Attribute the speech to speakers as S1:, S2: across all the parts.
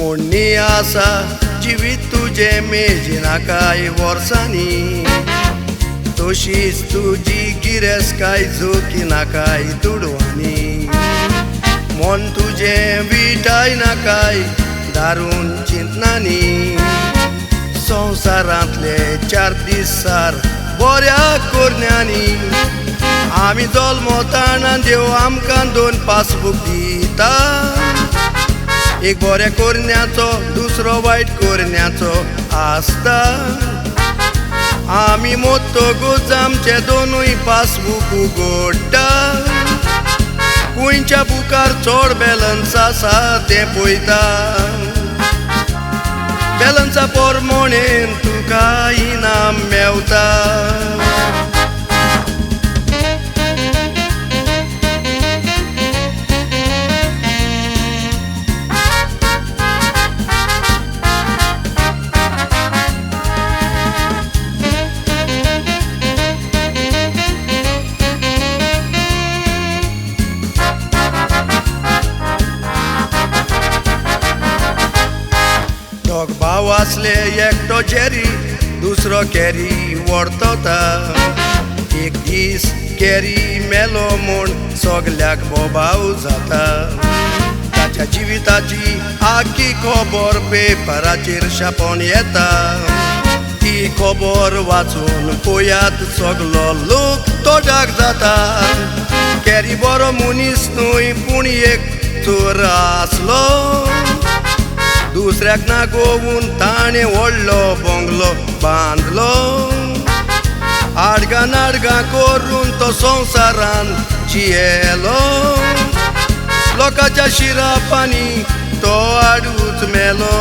S1: म्हणणी आसा जिवीत तुजे मेजिना कांय वर्सांनी, तशीच तुजी गिरेस्काय जोखिना कांय दुडवांनी. मन तुजें विटायना कांय दारून चिंतनांनी, संवसारांतले 4 दीस सार बऱ्या कोरण्यांनी. आमी जल्मताना देव आमकां 2 पासबूक दिता, एक बऱ्या कोरण्याचो दुसरो वायट कोरण्याचो आसता. आमी मोत्तोगूच आमचे 2 पासबूक उगडटा. खंयच्या बुकार चड बॅलन्स आसा तें पळयता. बॅलन्सा पोरमोणेन तुका इनाम मेवता. दोग भाव आसले, एकटो जेरी दुसरो कॅरी व्हरतोता. एक दीस कॅरी मेलो म्हूण सगल्याक बोबाव जाता. ताच्या जिविताची आख्खी खबर पेपराचेर छापून येता. ती खबर वाचून पळयात सगलो लोक तोडाक जाता. कॅरी बरो मनीस न्हय पूण एक चोर आसलो. दुसऱ्याक नागोवून ताणें व्हडलो बंगलो बांदलो. आडगां नाडगां करून तो संवसारान जियेलो. लोकांच्या शिरापांनी तो आडूच मेलो.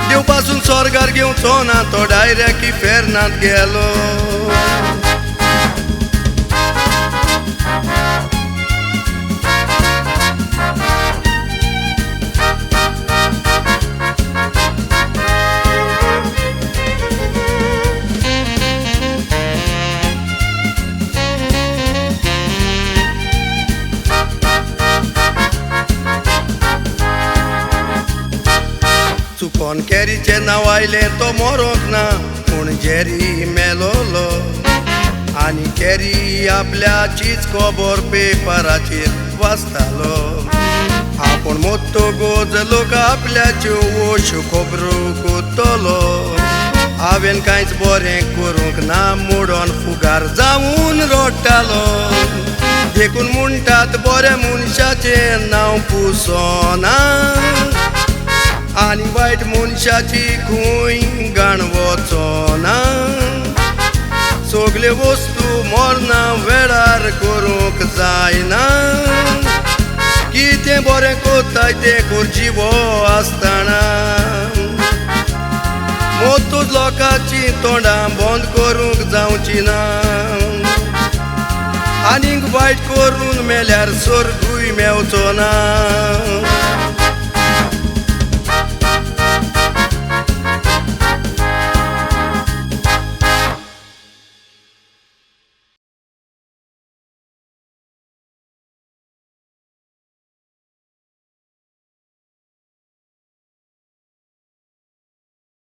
S1: देव पासून स्वर्गार घेवचो ना तो डायरेक्ट इफेर्नांत गेलो. चुकोन कॅरीचें नांव आयलें तो मरोंक ना पूण जेरी मेलोलो. आनी कॅरी आपल्याचीच खबर पेपराचेर वाचतालो. आपूण मोत्तोगूच लोक आपल्याच्यो अश्यो खबरो कोत्तलो. हांवें कांयच बरें करूंक ना मोडोन फुगार जावून रडटालो. देखून म्हणटात बऱ्या मनशाचें नांव पुसोना आनी वायट मनशाची खंय घाण वचोना. सगल्यो वस्तू मरना वेळार करूंक जायना. कितें बरें कोत्ताय तें करचीवो आसतना. मोतूच लोकांची तोंडां बंद करूंक जावची ना. आनीक वायट करून मेल्यार स्वर्गूय मेवचो ना.